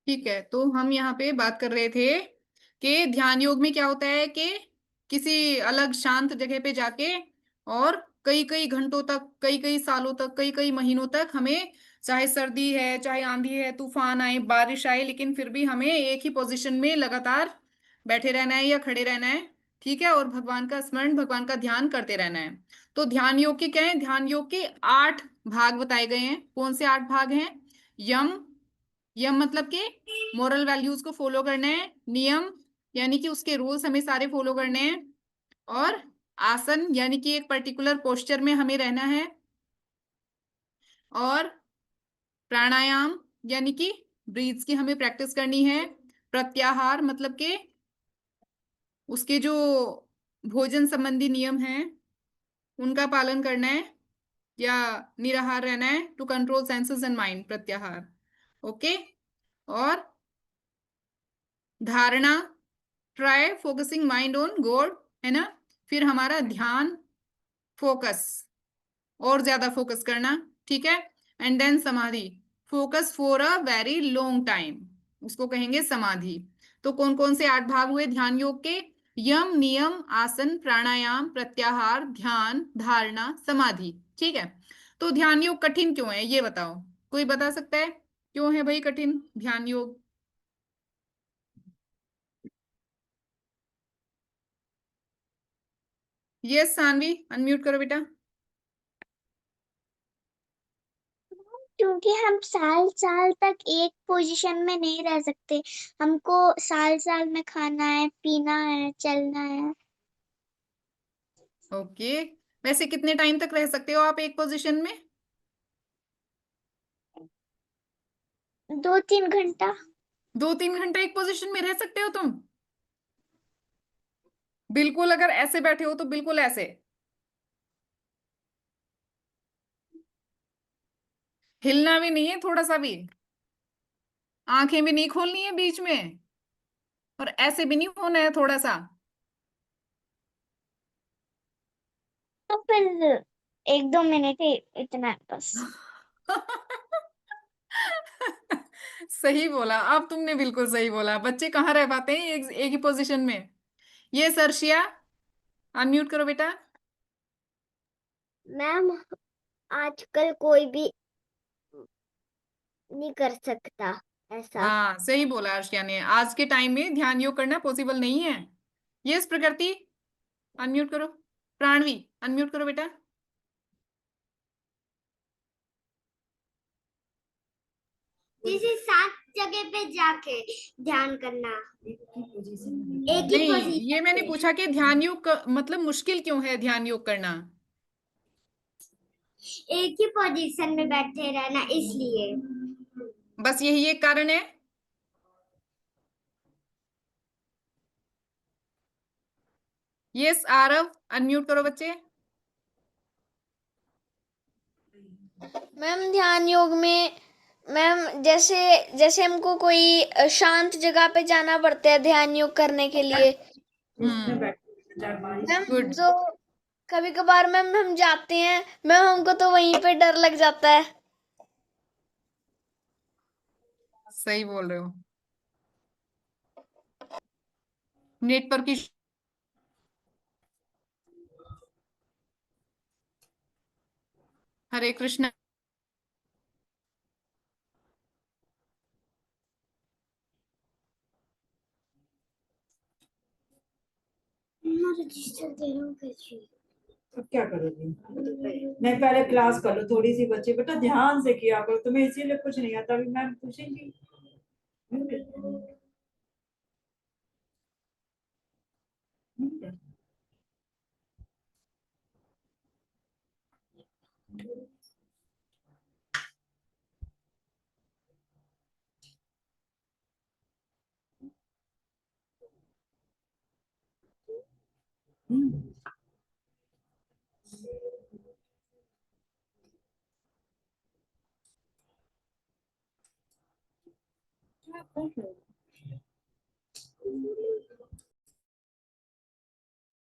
ठीक है, तो हम यहाँ पे बात कर रहे थे कि ध्यान योग में क्या होता है कि किसी अलग शांत जगह पे जाके और कई कई घंटों तक, कई कई सालों तक, कई कई महीनों तक हमें, चाहे सर्दी है, चाहे आंधी है, तूफान आए, बारिश आए, लेकिन फिर भी हमें एक ही पोजीशन में लगातार बैठे रहना है या खड़े रहना है। ठीक है, और भगवान का स्मरण, भगवान का ध्यान करते रहना है। तो ध्यान योग के क्या है? ध्यान योग के 8 भाग बताए गए हैं। कौन से 8 भाग हैं? यम, यम मतलब कि मोरल वैल्यूज को फॉलो करना है। नियम यानी कि उसके रूल्स हमें सारे फॉलो करने हैं। और आसन यानी कि एक पर्टिकुलर पोस्चर में हमें रहना है। और प्राणायाम यानी कि ब्रीथ्स की हमें प्रैक्टिस करनी है। प्रत्याहार मतलब कि उसके जो भोजन संबंधी नियम हैं उनका पालन करना है, या निराहार रहना है, to control senses and mind, pratyahara. Okay. और dharana, try focusing mind on God, है ना। फिर हमारा ध्यान, फोकस, और ज्यादा फोकस करना। ठीक है। एंड देन समाधि, focus for a very long time, उसको कहेंगे समाधि। तो कौन कौन से 8 भाग हुए ध्यान योग के? यम, नियम, आसन, प्राणायाम, प्रत्याहार, ध्यान, धारणा, समाधि। ठीक है। तो ध्यान योग कठिन क्यों है ये बताओ, कोई बता सकता है क्यों है भाई कठिन ध्यान योग? यस सानवी, अनम्यूट करो बेटा। क्योंकि हम साल साल तक एक पोजीशन में नहीं रह सकते, हमको साल साल में खाना है, पीना है, चलना है। ओके। वैसे कितने टाइम तक रह सकते हो आप एक पोजीशन में? 2 3 घंटा। 2 3 घंटा एक पोजीशन में रह सकते हो तुम? बिल्कुल, अगर ऐसे बैठे हो तो बिल्कुल ऐसे, हिलना भी नहीं है थोड़ा सा भी, आंखें भी नहीं खोलनी है बीच में, और ऐसे भी नहीं होना है थोड़ा सा। तो फिर 1 2 मिनट ही इतना है बस। सही बोला, अब तुमने बिल्कुल सही बोला। बच्चे कहाँ रह पाते हैं एक ही पोजीशन में। ये सर्शिया, अनम्यूट करो बेटा। मैम आजकल कोई भी नहीं कर सकता ऐसा। हाँ सही बोला अर्शिया ने, आज के टाइम में ध्यान योग करना पॉसिबल नहीं है। यस प्रकृति, अनम्यूट करो। प्राणवी, अनम्यूट करो बेटा। किसी 7 जगह पे जाके ध्यान करना, एक ही नहीं, ये पोजीशन मैंने पे, पूछा कि ध्यान योग मतलब मुश्किल क्यों है ध्यान योग करना? एक ही पोजीशन में बैठे रहना इसलिए। बस यही एक कारण है? यस आरव, अनम्यूट करो बच्चे। मैम ध्यान योग में मैम जैसे जैसे हमको कोई शांत जगह पे जाना पड़ता है ध्यान योग करने के लिए मैम, गुड। तो कभी कभार मैम हम जाते हैं मैम, हमको तो वहीं पे डर लग जाता है। सही बोल रहे हो। नेटवर्क की। हरे कृष्ण। रजिस्टर दे रहा हूँ कैसे? अब क्या करोगी? मैं पहले क्लास कर लो थोड़ी सी, बच्चे बेटा ध्यान से किया करो, तुम्हें इसीलिए कुछ नहीं आता, अभी मैम पूछेंगी।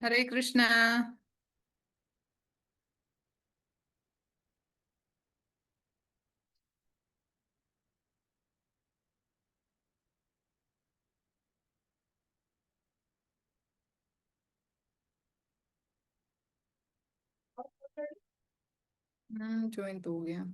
हरे कृष्ण। ज्वाइन तो हो गया।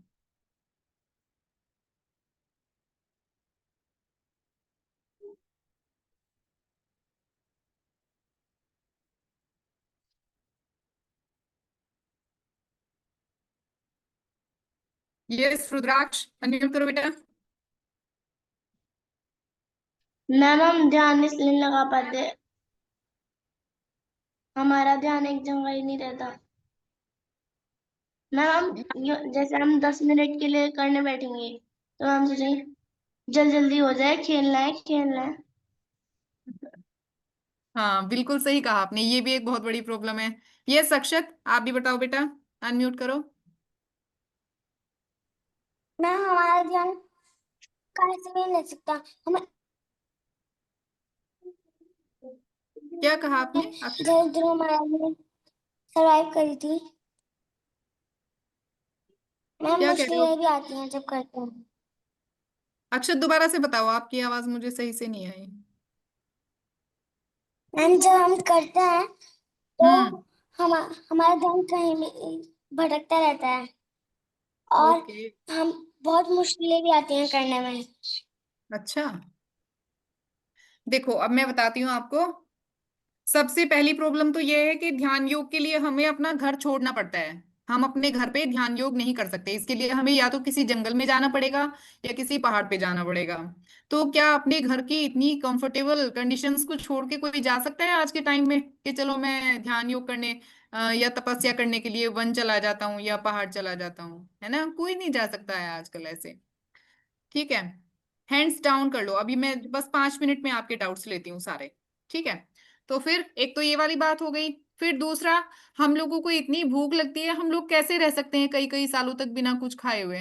यस रुद्राक्ष, अनम्यूट करो बेटा। मैम हम ध्यान इसलिए नहीं लगा पाते, हमारा ध्यान एक जगह ही नहीं रहता। मैम जैसे हम 10 मिनट के लिए करने बैठेंगे तो हम सोचेंगे जल्दी जल्दी हो जाए, खेलना है खेलना है। हाँ बिल्कुल सही कहा आपने, ये भी एक बहुत बड़ी प्रॉब्लम है। यस अक्षत, आप भी बताओ बेटा, अनम्यूट करो। मैम हमारा ध्यान कहीं से भी नहीं लग सकता। हमें क्या कहा आपने अक्षत? जब जो हमारा सर्वाइव करी थी मैम, क्या कह रहे हो मुश्किलें भी आती हैं जब करते हैं। अक्षत? दोबारा से बताओ, आपकी आवाज मुझे सही से नहीं आई। मैम जब हम करते हैं तो हम्म। हम हमारा ध्यान कहीं भी भटकता रहता है और ओके। हम बहुत मुश्किलें भी आती हैं करने में। अच्छा, देखो अब मैं बताती हूँ आपको। सबसे पहली प्रॉब्लम तो ये है कि ध्यान योग के लिए हमें अपना घर छोड़ना पड़ता है। हम अपने घर पे ध्यान योग नहीं कर सकते, इसके लिए हमें या तो किसी जंगल में जाना पड़ेगा या किसी पहाड़ पे जाना पड़ेगा। तो क्या अपने घर की इतनी कंफर्टेबल कंडीशंस को छोड़ के कोई जा सकता है आज के टाइम में कि चलो मैं ध्यान योग करने या तपस्या करने के लिए वन चला जाता हूँ या पहाड़ चला जाता हूँ? है ना, कोई नहीं जा सकता है आजकल ऐसे। ठीक है, हैंड्स डाउन कर लो। अभी मैं बस 5 मिनट में आपके डाउट्स लेती हूँ सारे। ठीक है, तो फिर एक तो ये वाली बात हो गई। फिर दूसरा, हम लोगों को इतनी भूख लगती है, हम लोग कैसे रह सकते हैं कई कई सालों तक बिना कुछ खाए हुए?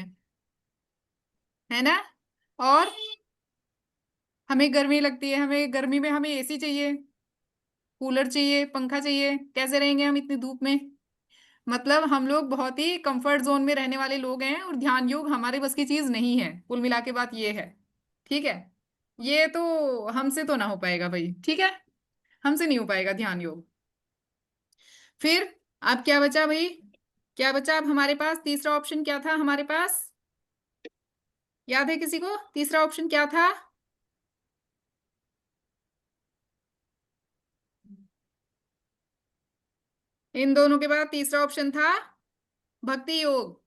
है ना। और हमें गर्मी लगती है, हमें गर्मी में हमें एसी चाहिए, कूलर चाहिए, पंखा चाहिए, कैसे रहेंगे हम इतनी धूप में? मतलब हम लोग बहुत ही कंफर्ट जोन में रहने वाले लोग हैं और ध्यान योग हमारे बस की चीज नहीं है, कुल मिला के बात ये है। ठीक है, ये तो हमसे तो ना हो पाएगा भाई। ठीक है, हमसे नहीं हो पाएगा ध्यान योग। फिर अब क्या बचा भाई? क्या बचा अब हमारे पास? तीसरा ऑप्शन क्या था हमारे पास? याद है किसी को तीसरा ऑप्शन क्या था? इन दोनों के बाद तीसरा ऑप्शन था भक्ति योग,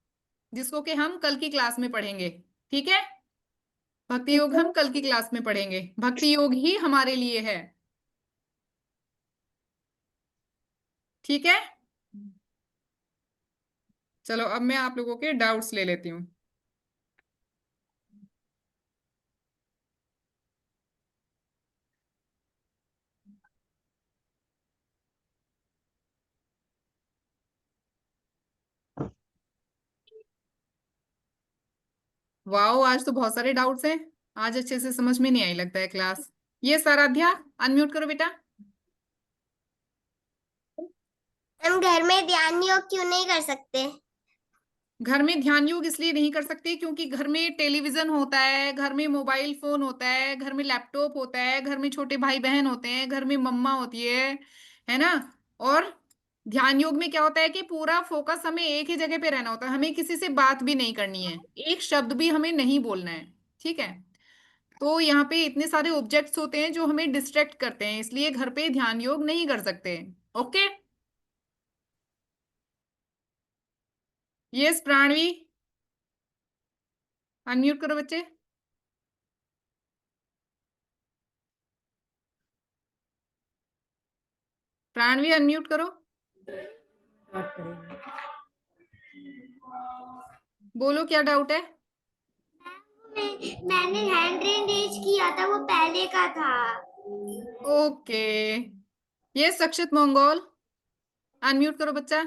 जिसको कि हम कल की क्लास में पढ़ेंगे। ठीक है, भक्ति योग हम कल की क्लास में पढ़ेंगे, भक्ति योग ही हमारे लिए है। ठीक है, चलो अब मैं आप लोगों के डाउट्स ले लेती हूँ। वाओ, आज तो बहुत सारे डाउट्स हैं। आज अच्छे से समझ में नहीं आई लगता है क्लास। ये आराध्या, अनम्यूट करो बेटा। हम घर में ध्यान योग क्यों नहीं कर सकते? घर में ध्यान योग इसलिए नहीं कर सकते क्योंकि घर में टेलीविजन होता है, घर में मोबाइल फोन होता है, घर में लैपटॉप होता है, घर में छोटे भाई बहन होते हैं, घर में मम्मा होती है ना। और ध्यान योग में क्या होता है कि पूरा फोकस हमें एक ही जगह पे रहना होता है, हमें किसी से बात भी नहीं करनी है, एक शब्द भी हमें नहीं बोलना है। ठीक है। तो यहाँ पे इतने सारे ऑब्जेक्ट्स होते हैं जो हमें डिस्ट्रैक्ट करते हैं, इसलिए घर पे ध्यान योग नहीं कर सकते। ओके। यस प्राणवी, अनम्यूट करो बच्चे। प्राणवी अनम्यूट करो। बात करेंगे। बोलो क्या डाउट है। मैंने हैंड रेज किया था, वो पहले का था। ओके। ये सक्षित मंगोल, अनम्यूट करो बच्चा।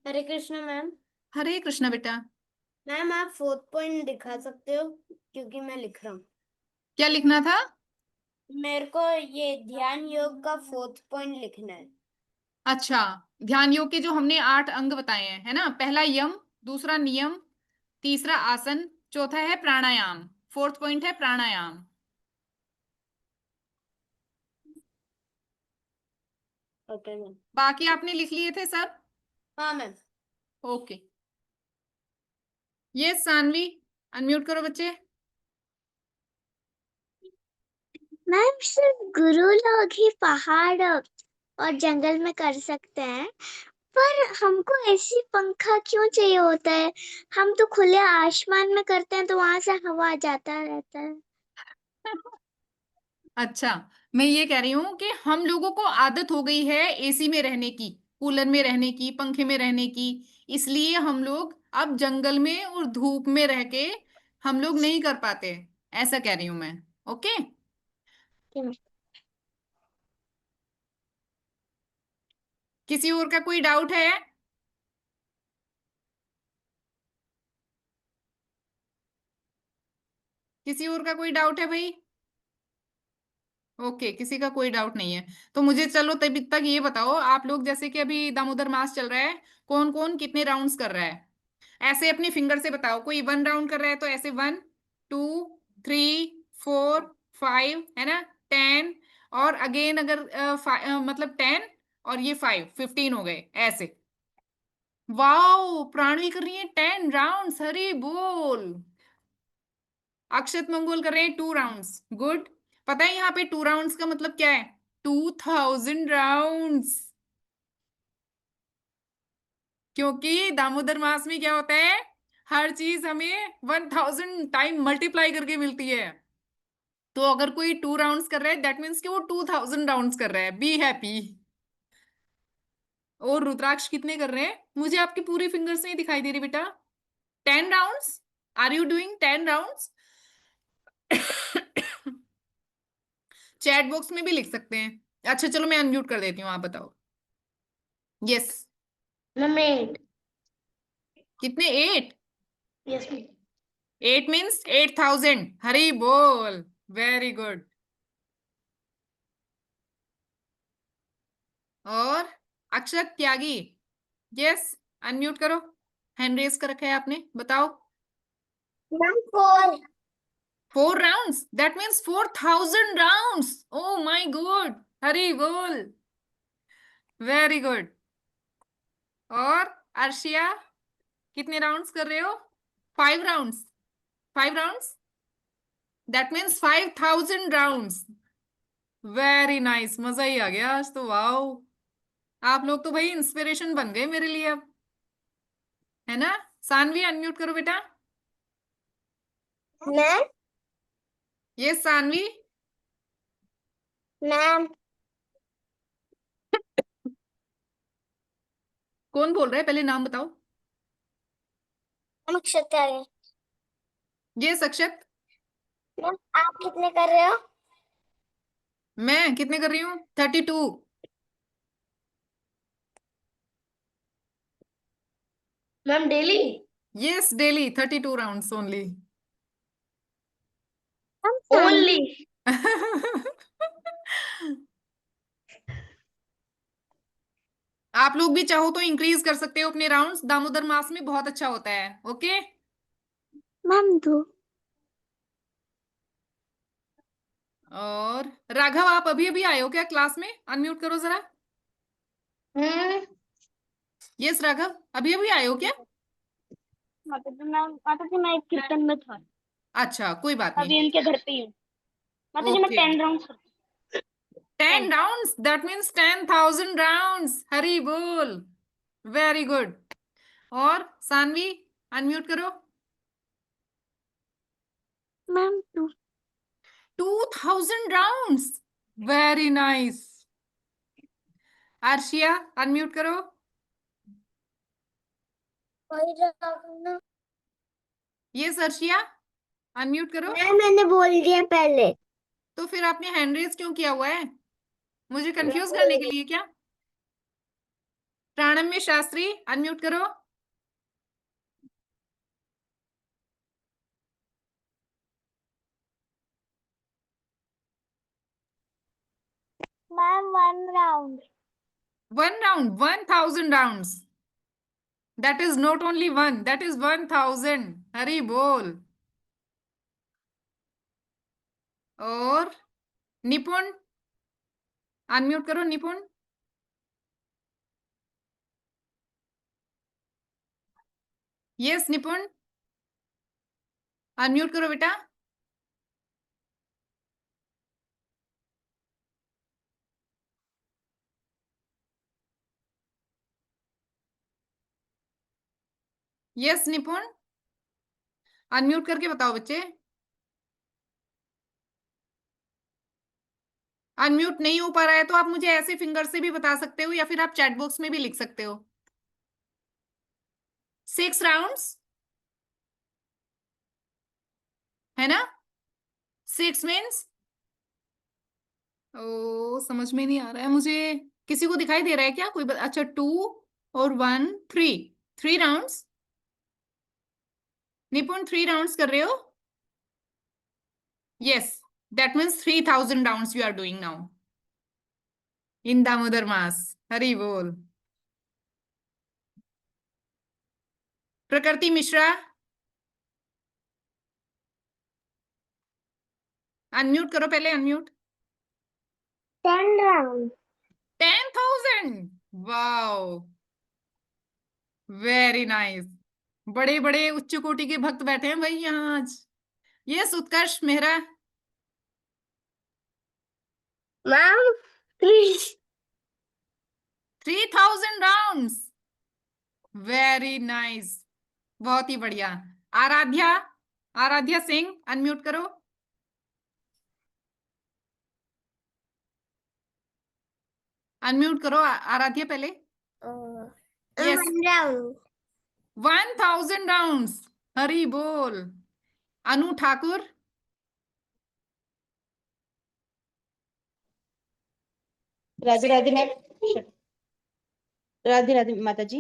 हरे कृष्ण मैम। हरे कृष्णा बेटा। मैम आप 4th पॉइंट दिखा सकते हो, क्योंकि मैं लिख रहा हूँ। क्या लिखना था। मेरे को ये ध्यान योग का 4th पॉइंट लिखना है। अच्छा, ध्यान योग के जो हमने 8 अंग बताए हैं, है ना। पहला यम, दूसरा नियम, तीसरा आसन, चौथा है प्राणायाम, फोर्थ पॉइंट है प्राणायाम। Okay ma'am. बाकी आपने लिख लिए थे सब। हाँ मैम। ओके। ये सानवी, अनम्यूट करो बच्चे। मैम सिर्फ गुरु लोग ही पहाड़ और जंगल में कर सकते हैं, पर हमको ऐसी पंखा क्यों चाहिए होता है? हम तो खुले आसमान में करते हैं तो वहां से हवा जाता रहता है। अच्छा, मैं ये कह रही हूँ कि हम लोगों को आदत हो गई है एसी में रहने की, कूलर में रहने की, पंखे में रहने की, इसलिए हम लोग अब जंगल में और धूप में रह के हम लोग नहीं कर पाते। ऐसा कह रही हूं मैं। ओके। किसी और का कोई डाउट है। किसी और का कोई डाउट है भाई। ओके, किसी का कोई डाउट नहीं है। तो मुझे चलो तब तक ये बताओ, आप लोग जैसे कि अभी दामोदर मास चल रहा है, कौन कौन कितने राउंड्स कर रहा है। ऐसे अपनी फिंगर से बताओ। कोई 1 राउंड कर रहा है तो ऐसे 1, 2, 3, 4, 5, है ना, 10। और अगेन अगर मतलब 10 और ये 5, 15 हो गए ऐसे। वाओ, प्राणवी कर रही है 10 राउंड्स, हरी बोल। अक्षत मंगोल कर रहे हैं 2 राउंड्स, गुड। पता है यहाँ पे 2 राउंड्स का मतलब क्या है। 2000 राउंड्स। क्योंकि दामोदर मास में क्या होता है, हर चीज हमें 1000 टाइम मल्टीप्लाई करके मिलती है। तो अगर कोई 2 राउंड्स कर रहा है दैट मीन्स कि वो 2000 राउंड्स कर रहा है। Be happy. और रुद्राक्ष कितने कर रहे हैं, मुझे आपकी पूरी फिंगर्स नहीं दिखाई दे रही बेटा। 10 rounds. Are you doing 10 rounds. Chat box में भी लिख सकते हैं। अच्छा चलो, मैं अनम्यूट कर देती हूँ, आप बताओ। यस। मैम 8। कितने, 8। Yes ma'am. 8 मीन्स 8000, हरी बोल। Very good. और अक्षत त्यागी, यस, अनम्यूट करो। हैंड रेस कर रखा है आपने, बताओ। Ma'am 4। 4 rounds, that means 4000 rounds. Oh my God, Hari बोल, वेरी गुड। और अर्शिया, कितने राउंड्स कर रहे हो। 5 rounds. 5 rounds, that means 5000 rounds. Very nice, मजा ही आ गया आज तो। वाओ, आप लोग तो भाई इंस्पिरेशन बन गए मेरे लिए अब, है ना। सानवी अनम्यूट करो बेटा। मैम। ये सानवी। मैम। कौन बोल रहा है, पहले नाम बताओ। हम अक्षत कर रहे हैं। ये सक्षत। मैम आप कितने कर रहे हो? मैं कितने कर रही हूँ, 32। Ma'am daily? Yes, daily 32 rounds only. Only? आप लोग भी चाहो तो इंक्रीज कर सकते हो अपने राउंड्स, दामोदर मास में बहुत अच्छा होता है। Okay ma'am 2। और राघव, आप अभी अभी आए हो क्या क्लास में? अनम्यूट करो जरा। यस राघव, अभी अभी आए हो क्या? माता जी मैं एक कीर्तन में था, अच्छा, कोई बात नहीं। अभी उनके घर पे ही हूँ। माता जी मैं okay, 10 round 10 rounds, that means 10,000 rounds. Hari बोल, वेरी गुड। और सानवी, अनम्यूट करो। Ma'am 2। 2,000 rounds, very nice. Arshia, unmute करो। यस अर्शिया, अनम्यूट करो। मैंने बोल दिया पहले। तो फिर आपने हैंड रेज क्यों किया हुआ है? मुझे कंफ्यूज करने के लिए क्या? प्राणम्य शास्त्री, अनम्यूट करो। Ma'am 1 round. 1 round, 1,000 rounds. That is not only one, that is 1,000. हरी बोल। और निपुण, अनम्यूट करो निपुण। यस निपुण, अनम्यूट करो बेटा। यस निपुण, अनम्यूट करके बताओ बच्चे। अनम्यूट नहीं हो पा रहा है तो आप मुझे ऐसे फिंगर से भी बता सकते हो, या फिर आप चैट बॉक्स में भी लिख सकते हो। 6 rounds है ना? 6 मीन्स, ओ समझ में नहीं आ रहा है मुझे। किसी को दिखाई दे रहा है क्या? अच्छा 2 और 1, 3, 3 राउंड्स। निपुण 3 राउंड्स कर रहे हो? Yes, that means 3,000 rounds you are doing now in Damodar मास। हरी बोल। प्रकृति मिश्रा, अनम्यूट करो पहले, unmute. 10 round. 10,000, wow, very nice. बड़े बड़े उच्च कोटि के भक्त बैठे हैं भाई यहाँ आज। Yes Utkarsh Mehra, ma'am please. 3,000 rounds, very nice, बहुत ही बढ़िया। आराध्या, आराध्या सिंह, अनम्यूट करो। अनम्यूट करो आराध्या पहले। Yes, 1 round. 1,000 राउंड्स, हरी बोल। अनु ठाकुर, राधे राधे मैम। राधे राधे माता जी।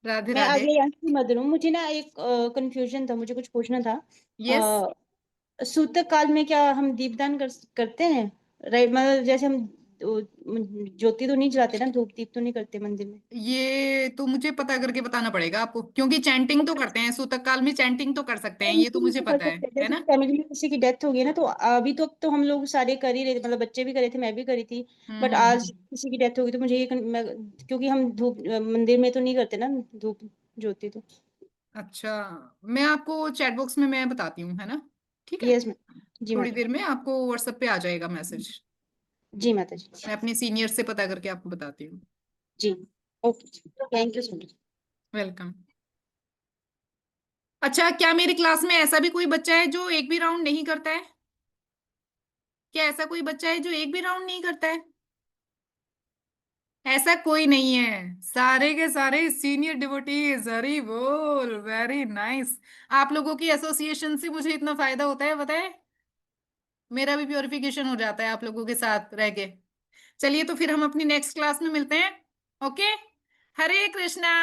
राधे मैं राधे। आगे यहाँ की मदर हूँ। मुझे ना एक कंफ्यूजन था, मुझे कुछ पूछना था। यस, सूतक काल में क्या हम दीपदान करते हैं? राइट, मतलब जैसे हम ज्योति तो नहीं जलाते ना, धूप दीप तो नहीं करते मंदिर में? ये तो मुझे पता करके बताना पड़ेगा आपको, क्योंकि चैंटिंग तो करते हैं सूतक काल में, चैंटिंग तो कर सकते हैं, ये तो मुझे तो कर पता सकते हैं, है जैसे ना? फैमिली में किसी की डेथ हो गई ना, तो अभी तो हम लोग सारे कर ही रहे थे, मतलब बच्चे भी करे थे, मैं भी करी थी। बट आज हम्म। किसी की डेथ हो गई तो मुझे क्योंकि हम धूप मंदिर में तो नहीं करते ना, धूप ज्योति तो। अच्छा, मैं आपको चैट बॉक्स में मैं बताती हूँ, है ना? ठीक है, यस मैम। जी थोड़ी माता देर में आपको व्हाट्सएप पे आ जाएगा मैसेज। जी माता जी। मैं अपने सीनियर से पता करके आपको बताती हूँ। जी okay, thank you so much. Welcome. अच्छा, क्या मेरी क्लास में ऐसा भी कोई बच्चा है जो एक भी राउंड नहीं करता है? क्या ऐसा कोई बच्चा है जो एक भी राउंड नहीं करता है? ऐसा कोई नहीं है, सारे के सारे सीनियर डिवोटीज। हरी बोल, वेरी नाइस। आप लोगों की एसोसिएशन से मुझे इतना फायदा होता है, बताए? मेरा भी प्योरिफिकेशन हो जाता है आप लोगों के साथ रह के। चलिए, तो फिर हम अपनी नेक्स्ट क्लास में मिलते हैं। ओके, हरे कृष्णा।